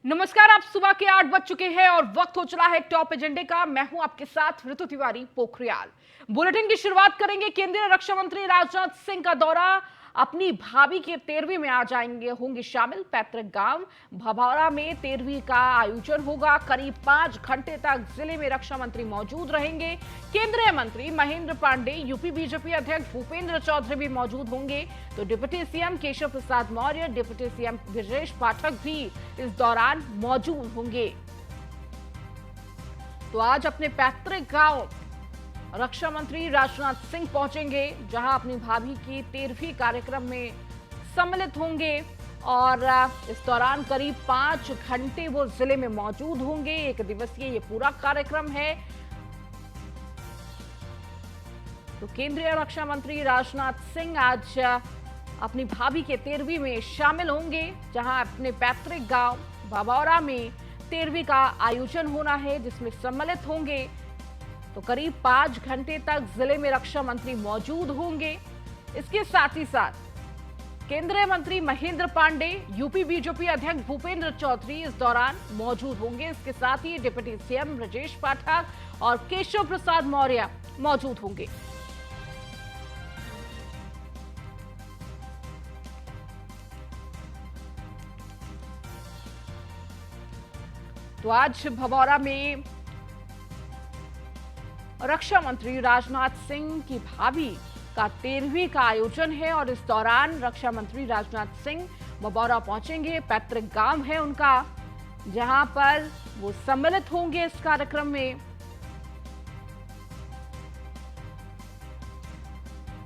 नमस्कार। आप सुबह के 8 बज चुके हैं और वक्त हो चला है टॉप एजेंडे का। मैं हूं आपके साथ ऋतु तिवारी पोखरियाल। बुलेटिन की शुरुआत करेंगे। केंद्रीय रक्षा मंत्री राजनाथ सिंह का दौरा। अपनी भाभी के 13वीं में आ जाएंगे, होंगे शामिल। पैतृक गांव भभौरा में 13वीं का आयोजन होगा। करीब 5 घंटे तक जिले में रक्षा मंत्री मौजूद रहेंगे। केंद्रीय मंत्री महेंद्र पांडे, यूपी बीजेपी अध्यक्ष भूपेंद्र चौधरी भी मौजूद होंगे। तो deputy CM Keshav Prasad Maurya, deputy CM Brajesh Pathak भी इस दौरान मौजूद होंगे। तो आज अपने पैतृक गांव रक्षा मंत्री राजनाथ सिंह पहुंचेंगे, जहां अपनी भाभी की 13वीं कार्यक्रम में सम्मिलित होंगे और इस दौरान करीब 5 घंटे वो जिले में मौजूद होंगे। 1 दिवसीय ये पूरा कार्यक्रम है। तो केंद्रीय रक्षा मंत्री राजनाथ सिंह आज अपनी भाभी के 13वीं में शामिल होंगे, जहां अपने पैतृक गांव भभौरा में 13वीं का आयोजन होना है, जिसमें सम्मिलित होंगे। तो करीब 5 घंटे तक जिले में रक्षा मंत्री मौजूद होंगे। इसके साथ ही साथ केंद्रीय मंत्री महेंद्र पांडे, यूपी बीजेपी अध्यक्ष भूपेंद्र चौधरी इस दौरान मौजूद होंगे। इसके साथ ही डिप्टी सीएम ब्रजेश पाठक और केशव प्रसाद मौर्य मौजूद होंगे। तो आज भभौरा में रक्षा मंत्री राजनाथ सिंह की भाभी का 13वीं का आयोजन है और इस दौरान रक्षा मंत्री राजनाथ सिंह भभौरा पहुंचेंगे। पैतृक गांव है उनका, जहां पर वो सम्मिलित होंगे इस कार्यक्रम में।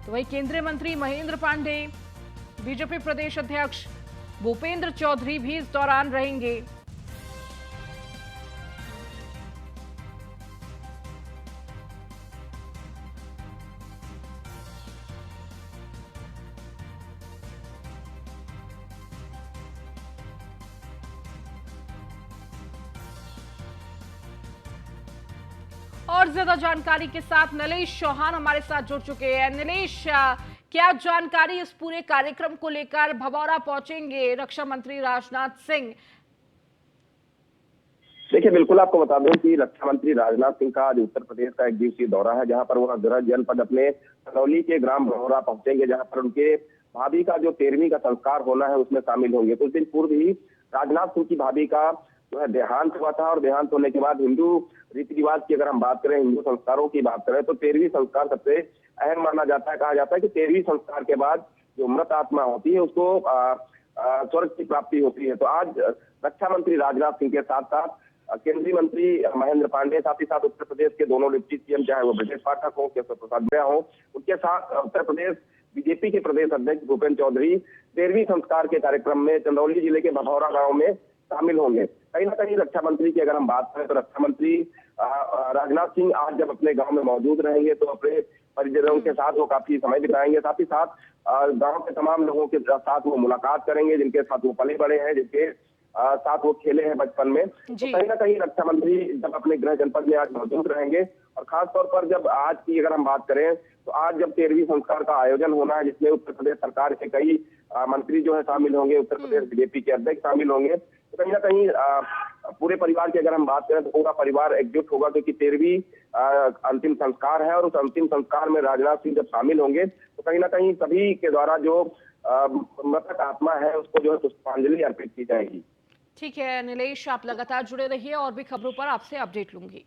तो वही केंद्रीय मंत्री महेंद्र पांडे, बीजेपी प्रदेश अध्यक्ष भूपेंद्र चौधरी भी इस दौरान रहेंगे। और ज्यादा जानकारी के साथ नीलेश चौहान हमारे साथ जुड़ चुके हैं। नीलेश, क्या जानकारी इस पूरे कार्यक्रम को लेकर? भभौरा पहुंचेंगे रक्षा मंत्री राजनाथ सिंह। देखिए, बिल्कुल आपको बता दूं कि रक्षा मंत्री राजनाथ सिंह का आज उत्तर प्रदेश का 1 दिवसीय दौरा है, जहां पर वह गृह जनपद अपने चंदौली के ग्राम भभौरा पहुंचेंगे, जहां पर उनके भाभी का जो 13वीं का संस्कार होना है उसमें शामिल होंगे। कुछ दिन पूर्व ही राजनाथ सिंह की भाभी का जो है देहांत हुआ था और देहांत होने के बाद हिंदू रीति रिवाज की अगर हम बात करें, हिंदू संस्कारों की बात करें, तो 13वीं संस्कार सबसे अहम माना जाता है। कहा जाता है कि 13वीं संस्कार के बाद जो मृत आत्मा होती है उसको स्वर्ग की प्राप्ति होती है। तो आज रक्षा मंत्री राजनाथ सिंह के साथ साथ केंद्रीय मंत्री महेंद्र पांडे, साथ ही साथ उत्तर प्रदेश के दोनों डिप्टी सीएम, चाहे वो ब्रजेश पाठक हो, केशव प्रसाद मौर्य हो, उनके साथ उत्तर प्रदेश बीजेपी के प्रदेश अध्यक्ष भूपेंद्र चौधरी 13वीं संस्कार के कार्यक्रम में चंदौली जिले के भभौरा गांव में शामिल होंगे। कहीं ना कहीं रक्षा मंत्री की अगर हम बात करें तो रक्षा मंत्री राजनाथ सिंह आज जब अपने गांव में मौजूद रहेंगे तो अपने परिजनों के साथ वो काफी समय बिताएंगे। साथ ही साथ गांव के तमाम लोगों के साथ वो मुलाकात करेंगे, जिनके साथ वो पले बड़े हैं, जिनके साथ वो खेले हैं बचपन में। तो कहीं ना कहीं रक्षा मंत्री जब अपने गृह जनपद में आज मौजूद रहेंगे और खासतौर पर जब आज की अगर हम बात करें तो आज जब 13वीं संस्कार का आयोजन होना है, जिसमें उत्तर प्रदेश सरकार के कई मंत्री जो है शामिल होंगे, उत्तर प्रदेश बीजेपी के अध्यक्ष शामिल होंगे। तो कहीं ना कहीं पूरे परिवार की अगर हम बात करें तो पूरा परिवार एकजुट होगा, क्योंकि 13वीं अंतिम संस्कार है और उस अंतिम संस्कार में राजनाथ सिंह जब शामिल होंगे तो कहीं ना कहीं सभी के द्वारा जो मृतक आत्मा है उसको जो है पुष्पांजलि अर्पित की जाएगी। ठीक है नीलेश, आप लगातार जुड़े रहिए और भी खबरों पर आपसे अपडेट लूंगी।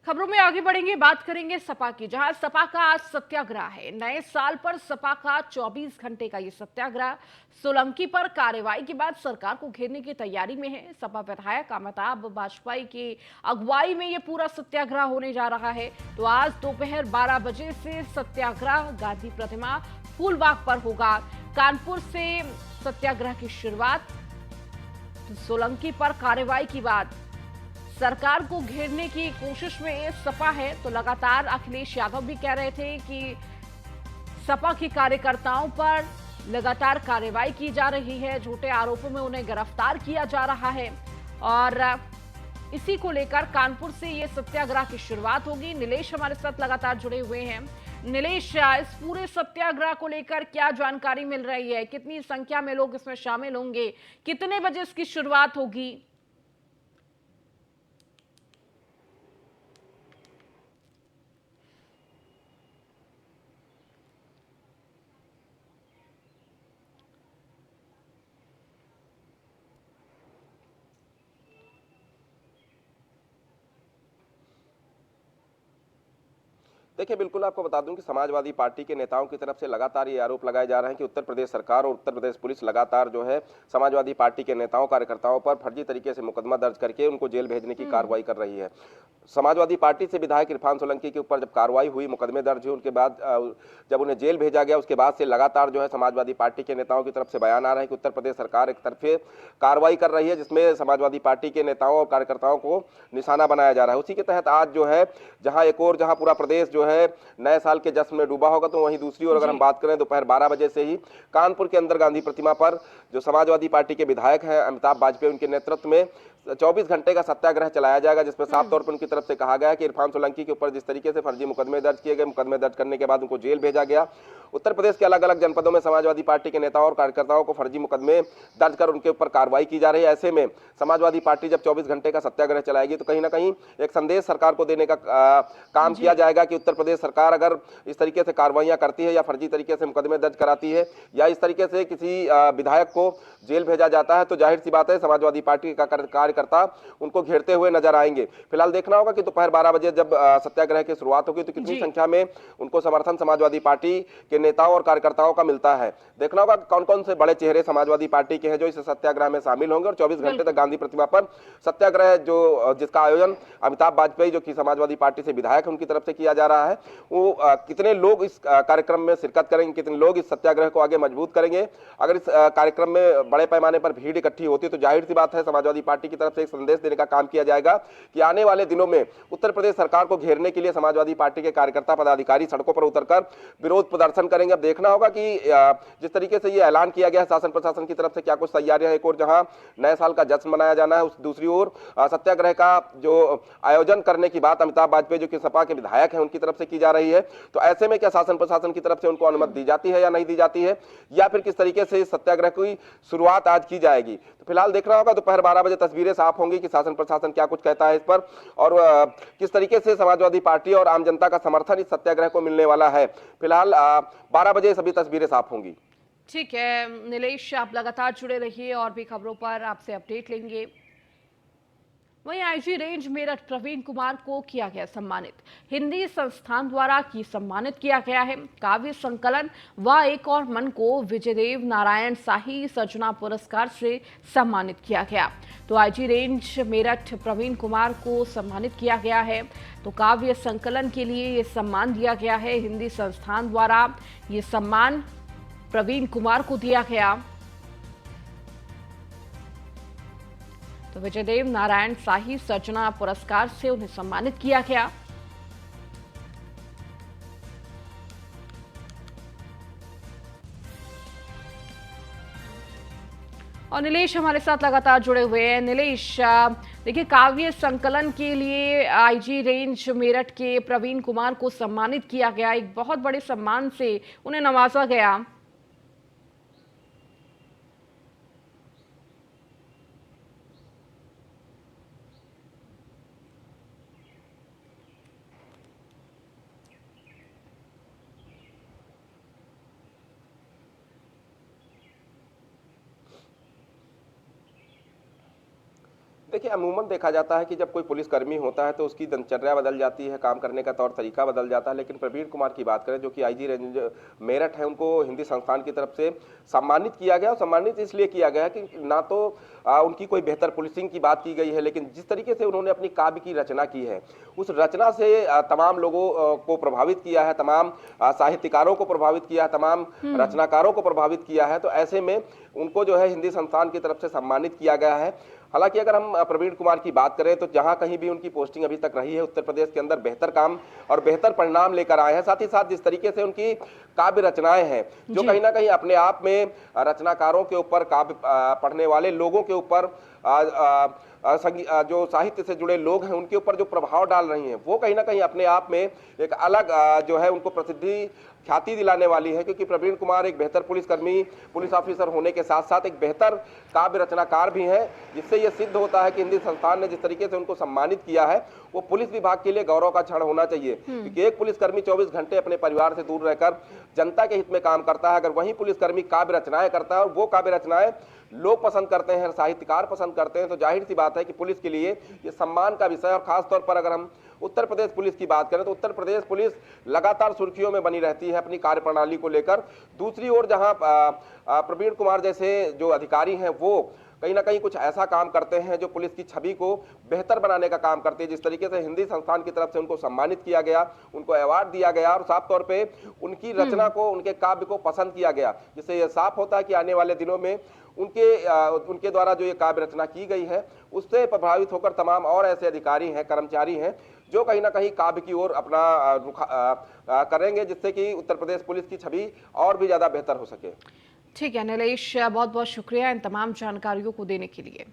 खबरों में आगे बढ़ेंगे, बात करेंगे सपा की, जहां सपा का आज सत्याग्रह है। नए साल पर सपा का 24 घंटे का ये सत्याग्रह सोलंकी पर कार्रवाई के बाद सरकार को घेरने की तैयारी में है। सपा विधायक अमिताभ बाजपेयी की अगुवाई में ये पूरा सत्याग्रह होने जा रहा है। तो आज दोपहर 12 बजे से सत्याग्रह गांधी प्रतिमा फूलबाग पर होगा। कानपुर से सत्याग्रह की शुरुआत। तो सोलंकी पर कार्रवाई के बाद सरकार को घेरने की कोशिश में सपा है। तो लगातार अखिलेश यादव भी कह रहे थे कि सपा के कार्यकर्ताओं पर लगातार कार्रवाई की जा रही है, झूठे आरोपों में उन्हें गिरफ्तार किया जा रहा है और इसी को लेकर कानपुर से ये सत्याग्रह की शुरुआत होगी। नीलेश हमारे साथ लगातार जुड़े हुए हैं। नीलेश, इस पूरे सत्याग्रह को लेकर क्या जानकारी मिल रही है? कितनी संख्या में लोग इसमें शामिल होंगे? कितने बजे इसकी शुरुआत होगी? देखिए, बिल्कुल आपको बता दूं कि समाजवादी पार्टी के नेताओं की तरफ से लगातार ये आरोप लगाए जा रहे हैं कि उत्तर प्रदेश सरकार और उत्तर प्रदेश पुलिस लगातार जो है समाजवादी पार्टी के नेताओं कार्यकर्ताओं पर फर्जी तरीके से मुकदमा दर्ज करके उनको जेल भेजने की कार्रवाई कर रही है। समाजवादी पार्टी से विधायक इरफान सोलंकी के ऊपर जब कार्रवाई हुई, मुकदमे दर्ज हुए, उनके बाद जब उन्हें जेल भेजा गया, उसके बाद से लगातार जो है समाजवादी पार्टी के नेताओं की तरफ से बयान आ रहे हैं कि उत्तर प्रदेश सरकार एक तरफे कार्रवाई कर रही है जिसमें समाजवादी पार्टी के नेताओं और कार्यकर्ताओं को निशाना बनाया जा रहा है। उसी के तहत आज जो है जहां पूरा प्रदेश जो है नए साल के जश्न में डूबा होगा, तो वहीं दूसरी ओर अगर हम बात करें दोपहर 12 बजे से ही कानपुर के अंदर गांधी प्रतिमा पर जो समाजवादी पार्टी के विधायक हैं अमिताभ वाजपेयी, उनके नेतृत्व में 24 घंटे का सत्याग्रह चलाया जाएगा, जिसमें साफ तौर पर उनकी तरफ से कहा गया है कि इरफान सोलंकी के ऊपर जिस तरीके से फर्जी मुकदमे दर्ज किए गए, मुकदमे दर्ज करने के बाद उनको जेल भेजा गया। उत्तर प्रदेश के अलग अलग जनपदों में समाजवादी पार्टी के नेताओं और कार्यकर्ताओं को फर्जी मुकदमे दर्ज कर उनके ऊपर कार्रवाई की जा रही है। ऐसे में समाजवादी पार्टी जब 24 घंटे का सत्याग्रह चलाएगी तो कहीं ना कहीं एक संदेश सरकार को देने का काम किया जाएगा कि उत्तर प्रदेश सरकार अगर इस तरीके से कार्रवाइयां करती है या फर्जी तरीके से मुकदमे दर्ज कराती है या इस तरीके से किसी विधायक को जेल भेजा जाता है, तो जाहिर सी बात है समाजवादी पार्टी का कार्यकर्ता उनको घेरते हुए नजर आएंगे। फिलहाल देखना होगा कि दोपहर 12 बजे जब सत्याग्रह की शुरुआत होगी तो कितनी संख्या में उनको समर्थन समाजवादी पार्टी के नेताओं और कार्यकर्ताओं का मिलता है। देखना होगा कौन कौन से बड़े चेहरे समाजवादी पार्टी के हैं जो इस सत्याग्रह में शामिल होंगे और 24 घंटे तक गांधी प्रतिमा पर सत्याग्रह जिसका आयोजन अमिताभ वाजपेयी जो कि समाजवादी पार्टी से विधायक है उनकी तरफ से किया जा रहा है, वो कितने लोग इस कार्यक्रम में शिरकत करेंगे, कितने लोग इस सत्याग्रह को आगे मजबूत करेंगे। अगर इस कार्यक्रम में बड़े पैमाने पर भीड़ इकट्ठी होती है तो जाहिर सी बात है समाजवादी पार्टी की तरफ से एक संदेश देने का काम किया जाएगा कि आने वाले दिनों में उत्तर प्रदेश सरकार को घेरने के लिए समाजवादी पार्टी के कार्यकर्ता पदाधिकारी सड़कों पर उतरकर विरोध प्रदर्शन करेंगे। अब देखना होगा कि जिस तरीके से ये ऐलान किया गया है शासन प्रशासन की तरफ से क्या कुछ तैयारियां, एक और जहां नए साल का जश्न मनाया जाना है, उस दूसरी ओर सत्याग्रह का जो आयोजन करने की बात अमिताभ वाजपेयी जो कि सपा के विधायक हैं उनकी तरफ से की जा रही है। तो ऐसे में क्या शासन प्रशासन की तरफ से उनको अनुमति दी जाती है या नहीं दी जाती है, या फिर किस तरीके से इस सत्याग्रह की शुरुआत आज की जाएगी। तो फिलहाल देखना होगा दोपहर 12 बजे तस्वीरें साफ होंगी कि शासन प्रशासन क्या कुछ कहता है इस पर और किस तरीके से समाजवादी पार्टी और आम जनता का समर्थन इस सत्याग्रह को मिलने वाला है। फिलहाल 12 बजे सभी तस्वीरें साफ होंगी। ठीक है नीलेश, आप लगातार जुड़े रहिए और भी खबरों पर आपसे अपडेट लेंगे। वहीं आईजी रेंज मेरठ प्रवीण कुमार को किया गया सम्मानित। हिंदी संस्थान द्वारा की सम्मानित किया गया है। काव्य संकलन व एक और मन को विजयदेव नारायण शाही सर्जना पुरस्कार से सम्मानित किया गया। तो आईजी रेंज मेरठ प्रवीण कुमार को सम्मानित किया गया है। तो काव्य संकलन के लिए ये सम्मान दिया गया है। हिंदी संस्थान द्वारा ये सम्मान प्रवीण कुमार को दिया गया। तो विजयदेव नारायण शाही सर्जना पुरस्कार से उन्हें सम्मानित किया गया। और नीलेश हमारे साथ लगातार जुड़े हुए हैं। नीलेश, देखिए काव्य संकलन के लिए आईजी रेंज मेरठ के प्रवीण कुमार को सम्मानित किया गया, एक बहुत बड़े सम्मान से उन्हें नवाजा गया। देखिए, अमूमन देखा जाता है कि जब कोई पुलिसकर्मी होता है तो उसकी दिनचर्या बदल जाती है, काम करने का तौर तरीका बदल जाता है। लेकिन प्रवीण कुमार की बात करें जो कि आईजी रेंज मेरठ है, उनको हिंदी संस्थान की तरफ से सम्मानित किया गया। और सम्मानित इसलिए किया गया कि ना तो उनकी कोई बेहतर पुलिसिंग की बात की गई है, लेकिन जिस तरीके से उन्होंने अपनी काव्य की रचना की है उस रचना से तमाम लोगों को प्रभावित किया है, तमाम साहित्यकारों को प्रभावित किया है, तमाम रचनाकारों को प्रभावित किया है। तो ऐसे में उनको जो है हिंदी संस्थान की तरफ से सम्मानित किया गया है। हालांकि अगर हम प्रवीण कुमार की बात करें तो जहां कहीं भी उनकी पोस्टिंग अभी तक रही है उत्तर प्रदेश के अंदर बेहतर काम और बेहतर परिणाम लेकर आए हैं। साथ ही साथ जिस तरीके से उनकी काव्य रचनाएं हैं जो कहीं ना कहीं अपने आप में रचनाकारों के ऊपर, काव्य पढ़ने वाले लोगों के ऊपर, जो साहित्य से जुड़े लोग हैं उनके ऊपर जो प्रभाव डाल रही हैं, वो कहीं ना कहीं अपने आप में एक अलग जो है उनको प्रसिद्धि, ख्याति दिलाने वाली है। क्योंकि प्रवीण कुमार एक बेहतर पुलिसकर्मी, पुलिस ऑफिसर होने के साथ साथ एक बेहतर काव्य रचनाकार भी हैं, जिससे ये सिद्ध होता है कि हिंदी संस्थान ने जिस तरीके से उनको सम्मानित किया है वो पुलिस विभाग के लिए गौरव का क्षण होना चाहिए। क्योंकि एक पुलिसकर्मी 24 घंटे अपने परिवार से दूर रहकर जनता के हित में काम करता है, अगर वही पुलिसकर्मी काव्य रचनाएं करता है और वो काव्य रचनाएं लोग पसंद करते हैं, साहित्यकार पसंद करते हैं, तो जाहिर सी बात है कि पुलिस के लिए ये सम्मान का विषय। और खासतौर पर अगर हम उत्तर प्रदेश पुलिस की बात करें तो उत्तर प्रदेश पुलिस लगातार सुर्खियों में बनी रहती है अपनी कार्यप्रणाली को लेकर। दूसरी ओर जहां प्रवीण कुमार जैसे जो अधिकारी हैं वो कहीं ना कहीं कुछ ऐसा काम करते हैं जो पुलिस की छवि को बेहतर बनाने का काम करते हैं। जिस तरीके से हिंदी संस्थान की तरफ से उनको सम्मानित किया गया, उनको अवार्ड दिया गया और साफ तौर पे उनकी रचना को, उनके काव्य को पसंद किया गया, जिससे यह साफ होता है कि आने वाले दिनों में उनके द्वारा जो ये काव्य रचना की गई है उससे प्रभावित होकर तमाम और ऐसे अधिकारी हैं, कर्मचारी हैं जो कहीं ना कहीं काव्य की ओर अपना रुख करेंगे, जिससे कि उत्तर प्रदेश पुलिस की छवि और भी ज्यादा बेहतर हो सके। ठीक है नीलेश, बहुत बहुत शुक्रिया इन तमाम जानकारियों को देने के लिए।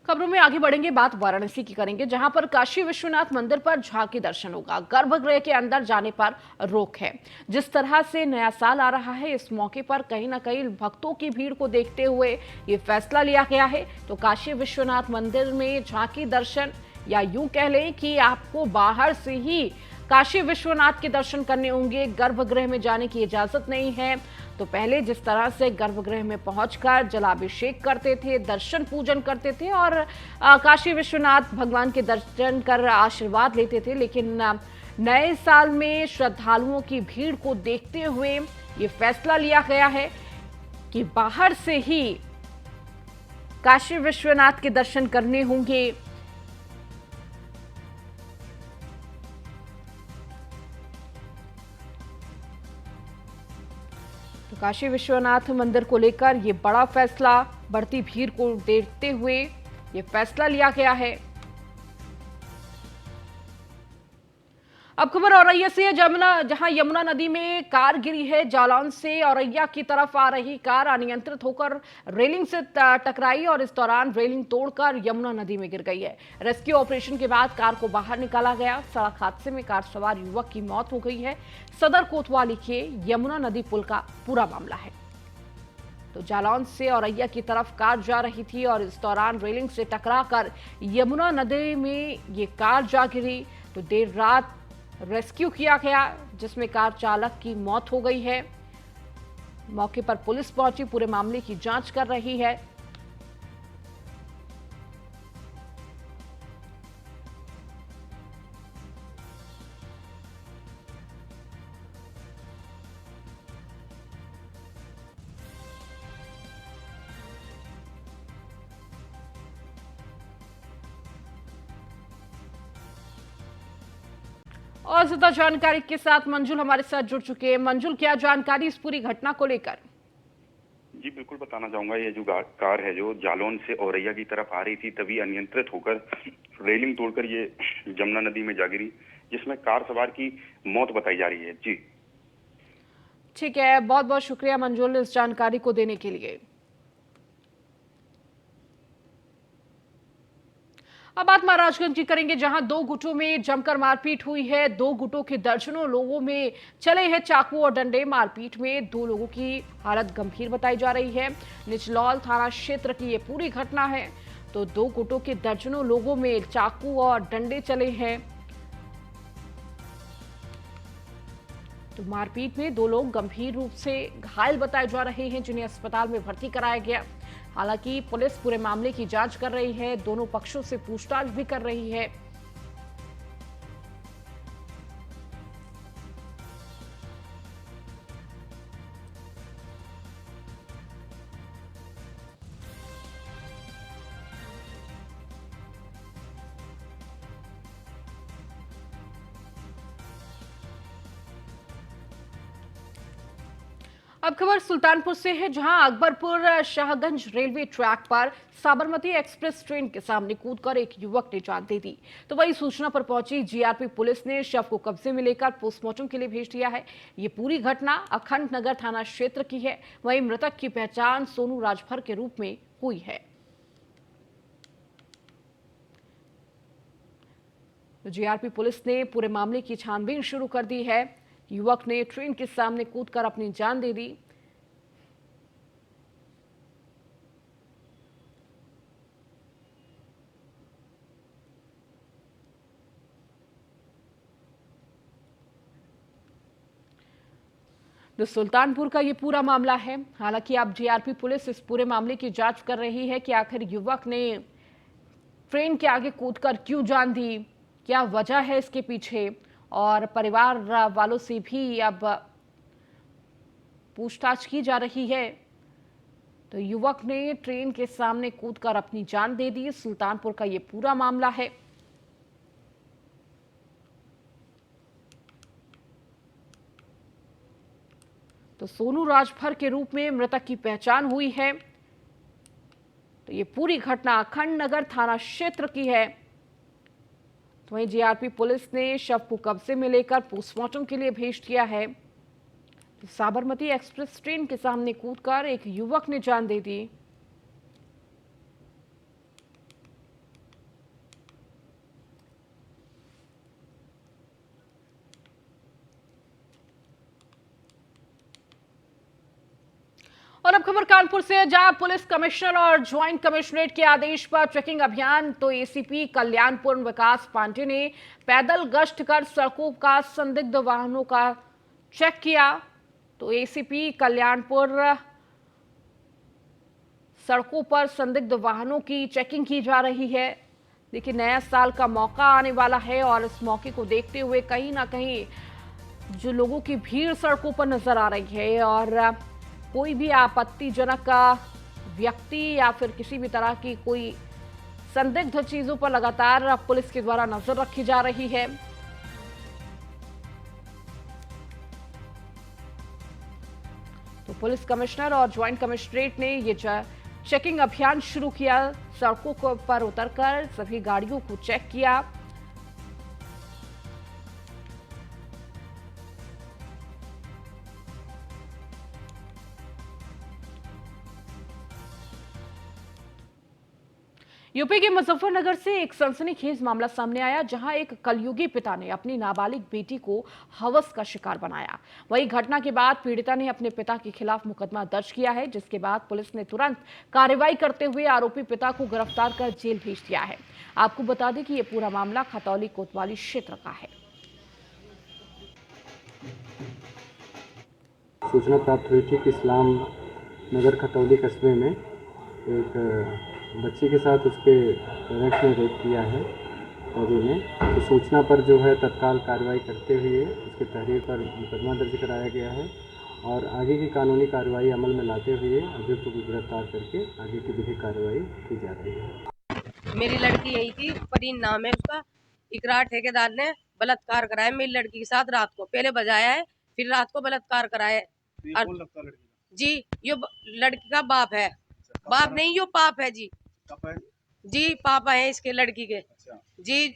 खबरों में आगे बढ़ेंगे, बात वाराणसी की करेंगे, जहां पर काशी विश्वनाथ मंदिर पर झांकी दर्शन होगा। गर्भगृह के अंदर जाने पर रोक है। जिस तरह से नया साल आ रहा है, इस मौके पर कहीं ना कहीं भक्तों की भीड़ को देखते हुए ये फैसला लिया गया है। तो काशी विश्वनाथ मंदिर में झांकी दर्शन, या यूं कह लें कि आपको बाहर से ही काशी विश्वनाथ के दर्शन करने होंगे, गर्भगृह में जाने की इजाजत नहीं है। तो पहले जिस तरह से गर्भगृह में पहुंचकर जलाभिषेक करते थे, दर्शन पूजन करते थे और काशी विश्वनाथ भगवान के दर्शन कर आशीर्वाद लेते थे, लेकिन नए साल में श्रद्धालुओं की भीड़ को देखते हुए ये फैसला लिया गया है कि बाहर से ही काशी विश्वनाथ के दर्शन करने होंगे। तो काशी विश्वनाथ मंदिर को लेकर ये बड़ा फैसला, बढ़ती भीड़ को देखते हुए ये फैसला लिया गया है। अब खबर औरैया से है, जहां यमुना नदी में कार गिरी है। जालौन से औरैया की तरफ आ रही कार अनियंत्रित होकर रेलिंग से टकराई और इस दौरान रेलिंग तोड़कर यमुना नदी में गिर गई है। रेस्क्यू ऑपरेशन के बाद कार को बाहर निकाला गया। सड़क हादसे में कार सवार युवक की मौत हो गई है। सदर कोतवाली के यमुना नदी पुल का पूरा मामला है। तो जालौन से औरैया की तरफ कार जा रही थी और इस दौरान रेलिंग से टकराकर यमुना नदी में ये कार जा गिरी। तो देर रात रेस्क्यू किया गया, जिसमें कार चालक की मौत हो गई है। मौके पर पुलिस पहुंची, पूरे मामले की जांच कर रही है। और ज्यादा जानकारी के साथ मंजुल हमारे साथ जुड़ चुके हैं। मंजुल, क्या जानकारी इस पूरी घटना को लेकर? जी बिल्कुल बताना चाहूंगा। ये जो कार है जो जालौन से औरैया की तरफ आ रही थी, तभी अनियंत्रित होकर रेलिंग तोड़कर ये जमुना नदी में जा गिरी, जिसमें कार सवार की मौत बताई जा रही है। जी ठीक है, बहुत बहुत शुक्रिया मंजुल इस जानकारी को देने के लिए। अब बात महाराजगंज की करेंगे, जहां दो गुटों में जमकर मारपीट हुई है। दो गुटों के दर्जनों लोगों में चले हैं चाकू और डंडे। मारपीट में दो लोगों की हालत गंभीर बताई जा रही है। निचलौल थाना क्षेत्र की ये पूरी घटना है। तो दो गुटों के दर्जनों लोगों में चाकू और डंडे चले हैं। तो मारपीट में दो लोग गंभीर रूप से घायल बताए जा रहे हैं, जिन्हें अस्पताल में भर्ती कराया गया। हालांकि पुलिस पूरे मामले की जांच कर रही है, दोनों पक्षों से पूछताछ भी कर रही है। अब खबर सुल्तानपुर से है, जहां अकबरपुर शाहगंज रेलवे ट्रैक पर साबरमती एक्सप्रेस ट्रेन के सामने कूदकर एक युवक ने जान दे दी। तो वही सूचना पर पहुंची जीआरपी पुलिस ने शव को कब्जे में लेकर पोस्टमार्टम के लिए भेज दिया है। ये पूरी घटना अखंड नगर थाना क्षेत्र की है। वहीं मृतक की पहचान सोनू राजभर के रूप में हुई है। जीआरपी पुलिस ने पूरे मामले की छानबीन शुरू कर दी है। युवक ने ट्रेन के सामने कूदकर अपनी जान दे दी। तो सुल्तानपुर का ये पूरा मामला है। हालांकि अब जीआरपी पुलिस इस पूरे मामले की जांच कर रही है कि आखिर युवक ने ट्रेन के आगे कूदकर क्यों जान दी, क्या वजह है इसके पीछे, और परिवार वालों से भी अब पूछताछ की जा रही है। तो युवक ने ट्रेन के सामने कूदकर अपनी जान दे दी। सुल्तानपुर का ये पूरा मामला है। तो सोनू राजभर के रूप में मृतक की पहचान हुई है। तो ये पूरी घटना अखंड नगर थाना क्षेत्र की है। तो वहीं जीआरपी पुलिस ने शव को कब्जे में लेकर पोस्टमार्टम के लिए भेज दिया है। तो साबरमती एक्सप्रेस ट्रेन के सामने कूदकर एक युवक ने जान दे दी। और अब खबर कानपुर से, जहां पुलिस कमिश्नर और ज्वाइंट कमिश्नरेट के आदेश पर चेकिंग अभियान। तो एसीपी कल्याणपुर विकास पांडे ने पैदल गश्त कर सड़कों का संदिग्ध वाहनों का चेक किया। तो एसीपी कल्याणपुर सड़कों पर संदिग्ध वाहनों की चेकिंग की जा रही है। देखिए, नया साल का मौका आने वाला है और इस मौके को देखते हुए कहीं ना कहीं जो लोगों की भीड़ सड़कों पर नजर आ रही है, और कोई भी आपत्तिजनक व्यक्ति या फिर किसी भी तरह की कोई संदिग्ध चीजों पर लगातार पुलिस के द्वारा नजर रखी जा रही है। तो पुलिस कमिश्नर और ज्वाइंट कमिश्नरेट ने ये चेकिंग अभियान शुरू किया। सड़कों पर उतरकर सभी गाड़ियों को चेक किया। यूपी के मुजफ्फरनगर से एक सनसनीखेज मामला सामने आया, जहां एक कलयुगी पिता ने अपनी नाबालिग बेटी को हवस का शिकार बनाया। वही घटना के बाद पीड़िता ने अपने पिता के खिलाफ मुकदमा दर्ज किया है, जिसके बाद पुलिस ने तुरंत कार्रवाई करते हुए आरोपी पिता को गिरफ्तार कर जेल भेज दिया है। आपको बता दें कि यह पूरा मामला खतौली कोतवाली क्षेत्र का है। सूचना प्राप्त हुई थी कि इस्लाम नगर खतौली कस्बे में एक बच्ची के साथ उसके पेरेंट्स ने रेप किया है फौजी ने। तो सूचना पर जो है तत्काल कार्रवाई करते हुए उसके तहरीर पर मुकदमा दर्ज कराया गया है और आगे की कानूनी कार्रवाई अमल में लाते हुए अभियुक्त को गिरफ्तार करके आगे की विधिक कार्रवाई की जा रही है। मेरी लड़की यही थी, परीन नाम है उसका। इकरार ठेकेदार ने बलात्कार कराया मेरी लड़की के साथ। रात को पहले बजाया है, फिर रात को बलात्कार कराया। जी, ये लड़की का बाप है। बाप नहीं, यो पाप है जी। जी, पापा है इसके लड़की के। जी,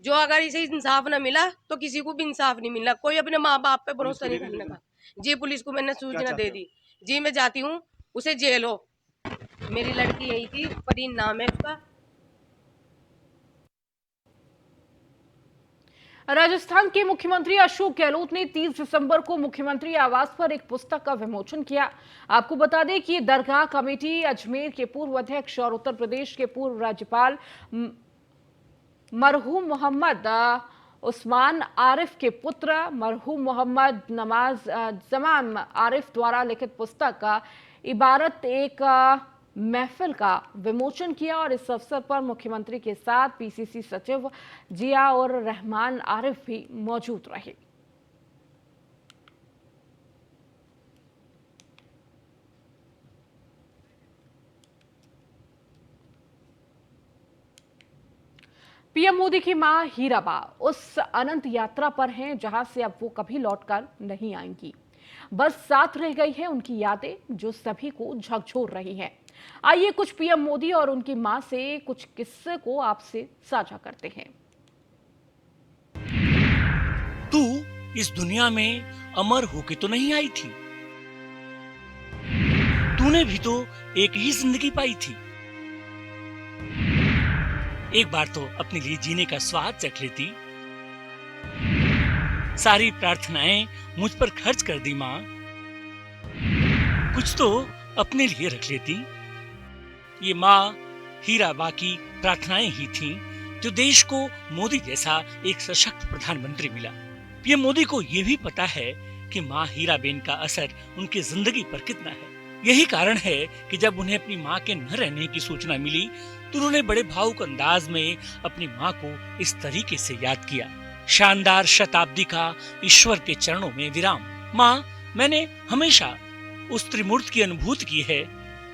जो अगर इसे इंसाफ न मिला तो किसी को भी इंसाफ नहीं मिलना। कोई अपने माँ बाप पे भरोसा नहीं करने का। जी, पुलिस को मैंने सूचना दे दी। जी, मैं जाती हूँ, उसे जेल हो। मेरी लड़की यही थी, परीन नाम है उसका। राजस्थान के मुख्यमंत्री अशोक गहलोत ने 30 दिसंबर को मुख्यमंत्री आवास पर एक पुस्तक का विमोचन किया। आपको बता दें कि दरगाह कमेटी अजमेर के पूर्व अध्यक्ष और उत्तर प्रदेश के पूर्व राज्यपाल मरहूम मोहम्मद उस्मान आरिफ के पुत्र मरहूम मोहम्मद नमाज जमान आरिफ द्वारा लिखित पुस्तक का इबारत एक महफिल का विमोचन किया। और इस अवसर पर मुख्यमंत्री के साथ पीसीसी सचिव जिया और रहमान आरिफ भी मौजूद रहे। पीएम मोदी की मां हीराबा उस अनंत यात्रा पर हैं, जहां से अब वो कभी लौटकर नहीं आएंगी। बस साथ रह गई है उनकी यादें जो सभी को झकझोर रही हैं। आइए कुछ पीएम मोदी और उनकी मां से कुछ किस्से को आपसे साझा करते हैं। तू इस दुनिया में अमर होके तो नहीं आई थी, तूने भी तो एक ही जिंदगी पाई थी। एक बार तो अपने लिए जीने का स्वाद चख लेती। सारी प्रार्थनाएं मुझ पर खर्च कर दी माँ, कुछ तो अपने लिए रख लेती। ये माँ हीराबा की प्रार्थनाएं ही थीं जो देश को मोदी जैसा एक सशक्त प्रधानमंत्री मिला। पीएम मोदी को ये भी पता है कि माँ हीराबेन का असर उनकी जिंदगी पर कितना है। यही कारण है कि जब उन्हें अपनी माँ के न रहने की सूचना मिली तो उन्होंने बड़े भावुक अंदाज में अपनी माँ को इस तरीके से याद किया। शानदार शताब्दी का ईश्वर के चरणों में विराम। माँ, मैंने हमेशा उस त्रिमूर्त की अनुभूति की है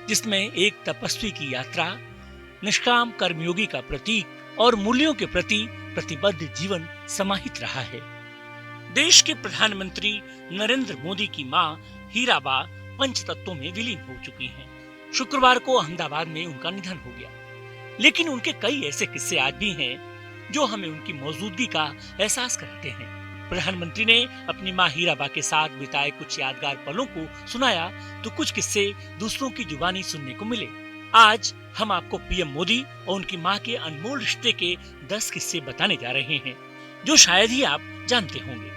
जिसमें एक तपस्वी की यात्रा, निष्काम कर्मयोगी का प्रतीक और मूल्यों के प्रति प्रतिबद्ध जीवन समाहित रहा है। देश के प्रधानमंत्री नरेंद्र मोदी की मां हीराबा पंच तत्वों में विलीन हो चुकी हैं। शुक्रवार को अहमदाबाद में उनका निधन हो गया, लेकिन उनके कई ऐसे किस्से आज भी हैं जो हमें उनकी मौजूदगी का एहसास कराते हैं। प्रधानमंत्री ने अपनी मां हीराबा के साथ बिताए कुछ यादगार पलों को सुनाया तो कुछ किस्से दूसरों की जुबानी सुनने को मिले। आज हम आपको पीएम मोदी और उनकी मां के अनमोल रिश्ते के 10 किस्से बताने जा रहे हैं जो शायद ही आप जानते होंगे।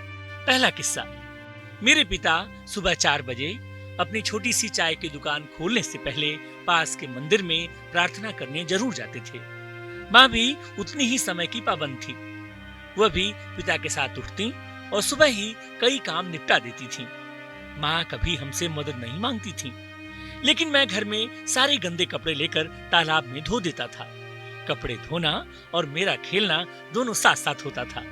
पहला किस्सा। मेरे पिता सुबह 4 बजे अपनी छोटी सी चाय की दुकान खोलने से पहले पास के मंदिर में प्रार्थना करने जरूर जाते थे। माँ भी उतनी ही समय की पाबंद थी। वह भी पिता के साथ उठती और सुबह ही कई काम निपटा देती थी। माँ कभी हमसे मदद नहीं मांगती थी, लेकिन मैं घर में सारे गंदे कपड़े लेकर तालाब में धो देता था। कपड़े धोना और मेरा खेलना दोनों साथ साथ होता था।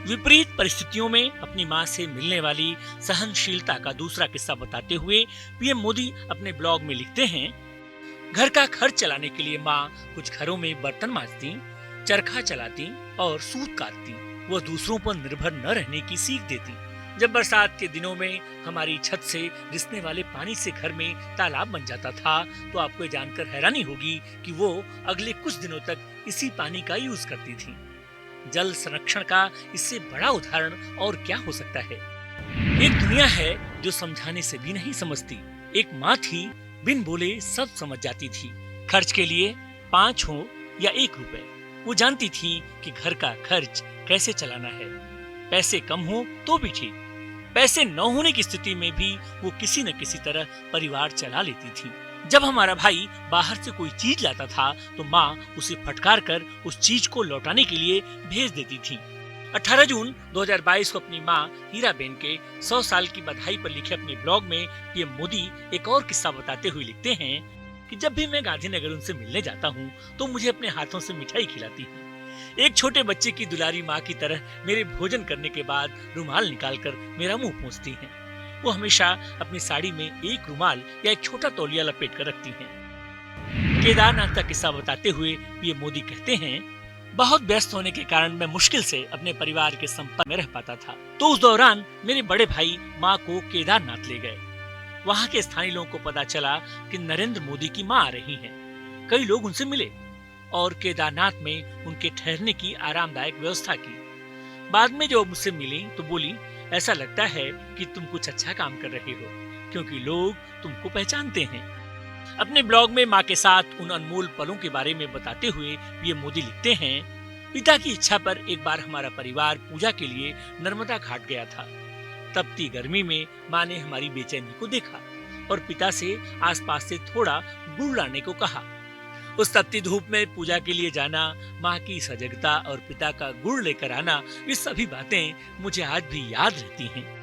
विपरीत परिस्थितियों में अपनी माँ से मिलने वाली सहनशीलता का दूसरा किस्सा बताते हुए पीएम मोदी अपने ब्लॉग में लिखते हैं, घर का खर्च चलाने के लिए माँ कुछ घरों में बर्तन मांजती, चरखा चलाती और सूत काटती। वो दूसरों पर निर्भर न रहने की सीख देती। जब बरसात के दिनों में हमारी छत से रिसने वाले पानी से घर में तालाब बन जाता था तो आपको जानकर हैरानी होगी कि वो अगले कुछ दिनों तक इसी पानी का यूज करती थी। जल संरक्षण का इससे बड़ा उदाहरण और क्या हो सकता है। एक दुनिया है जो समझाने से भी नहीं समझती। एक माँ थी, बिन बोले सब समझ जाती थी। खर्च के लिए 5 हो या 1 रुपए, वो जानती थी कि घर का खर्च कैसे चलाना है। पैसे कम हो तो भी ठीक, पैसे न होने की स्थिति में भी वो किसी न किसी तरह परिवार चला लेती थी। जब हमारा भाई बाहर से कोई चीज लाता था तो माँ उसे फटकार कर उस चीज को लौटाने के लिए भेज देती थी। 18 जून 2022 को अपनी माँ हीराबेन के 100 साल की बधाई पर लिखे अपने ब्लॉग में पीएम मोदी एक और किस्सा बताते हुए लिखते हैं कि जब भी मैं गांधीनगर उनसे मिलने जाता हूँ तो मुझे अपने हाथों से मिठाई खिलाती है। एक छोटे बच्चे की दुलारी माँ की तरह मेरे भोजन करने के बाद रुमाल निकालकर मेरा मुंह पोंछती हैं। वो हमेशा अपनी साड़ी में एक रुमाल या एक छोटा तौलिया लपेट कर रखती हैं। केदारनाथ का किस्सा बताते हुए पीएम मोदी कहते हैं, बहुत व्यस्त होने के कारण मैं मुश्किल से अपने परिवार के संपर्क में रह पाता था, तो उस दौरान मेरे बड़े भाई माँ को केदारनाथ ले गए। वहाँ के स्थानीय लोगों को पता चला कि नरेंद्र मोदी की माँ आ रही हैं। कई लोग उनसे मिले और केदारनाथ में उनके ठहरने की आरामदायक व्यवस्था की। बाद में जो मुझसे मिली तो बोली, ऐसा लगता है कि तुम कुछ अच्छा काम कर रहे हो क्योंकि लोग तुमको पहचानते हैं। अपने ब्लॉग में माँ के साथ उन अनमोल पलों के बारे में बताते हुए पीएम मोदी लिखते हैं, पिता की इच्छा पर एक बार हमारा परिवार पूजा के लिए नर्मदा घाट गया था। तपती गर्मी में माँ ने हमारी बेचैनी को देखा और पिता से आसपास से थोड़ा गुड़ लाने को कहा। उस तपती धूप में पूजा के लिए जाना, माँ की सजगता और पिता का गुड़ लेकर आना, ये सभी बातें मुझे आज भी याद रहती हैं।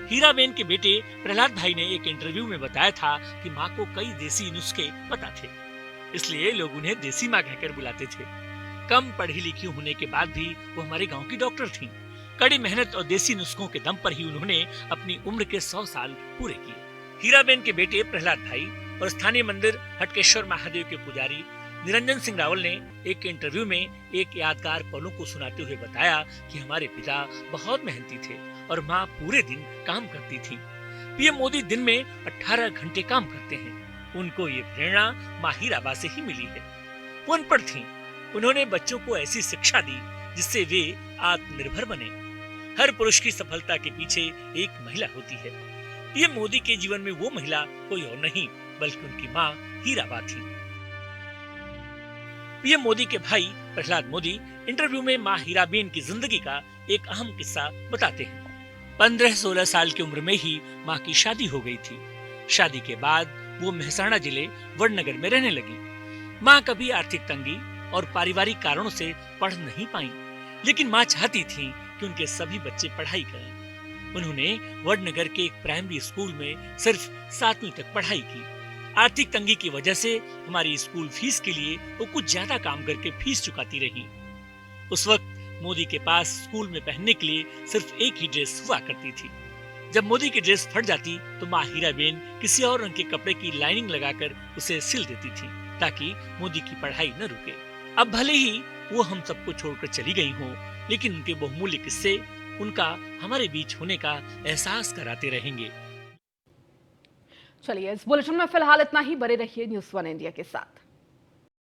हीराबेन के बेटे प्रहलाद भाई ने एक इंटरव्यू में बताया था कि माँ को कई देसी नुस्खे पता थे, इसलिए लोग उन्हें देसी माँ कहकर बुलाते थे। कम पढ़ी लिखी होने के बाद भी वो हमारे गांव की डॉक्टर थीं। कड़ी मेहनत और देसी नुस्खों के दम पर ही उन्होंने अपनी उम्र के 100 साल पूरे किए। हीराबेन के बेटे प्रहलाद भाई और स्थानीय मंदिर हटकेश्वर महादेव के पुजारी निरंजन सिंह रावल ने एक इंटरव्यू में एक यादगार पलों को सुनाते हुए बताया कि हमारे पिता बहुत मेहनती थे और माँ पूरे दिन काम करती थी। पीएम मोदी दिन में 18 घंटे काम करते हैं। उनको ये प्रेरणा माँ हीराबा से ही मिली है। वो अनपढ़ थीं। उन्होंने बच्चों को ऐसी शिक्षा दी जिससे वे आत्मनिर्भर बने। हर पुरुष की सफलता के पीछे एक महिला होती है। पीएम मोदी के जीवन में वो महिला कोई और नहीं बल्कि उनकी माँ हीराबा थी। पीएम मोदी के भाई प्रहलाद मोदी इंटरव्यू में माँ हीराबेन की जिंदगी का एक अहम किस्सा बताते हैं। 15-16 साल की उम्र में ही माँ की शादी हो गई थी। शादी के बाद वो मेहसाणा जिले वडनगर में रहने लगी। माँ कभी आर्थिक तंगी और पारिवारिक कारणों से पढ़ नहीं पाई, लेकिन माँ चाहती थी कि उनके सभी बच्चे पढ़ाई करें। उन्होंने वडनगर के एक प्राइमरी स्कूल में सिर्फ 7वीं तक पढ़ाई की। आर्थिक तंगी की वजह से हमारी स्कूल फीस के लिए वो कुछ ज्यादा काम करके फीस चुकाती रही। उस वक्त मोदी के पास स्कूल में पहनने के लिए सिर्फ एक ही ड्रेस हुआ करती थी। जब मोदी की ड्रेस फट जाती तो माँ हीराबेन किसी और रंग के कपड़े की लाइनिंग लगाकर उसे सिल देती थी ताकि मोदी की पढ़ाई न रुके। अब भले ही वो हम सबको छोड़कर चली गई हो, लेकिन उनके बहुमूल्य किस्से उनका हमारे बीच होने का एहसास कराते रहेंगे। चलिए, इस बुलेटिन में फिलहाल इतना ही। बने रहिए न्यूज़ 1 इंडिया के साथ।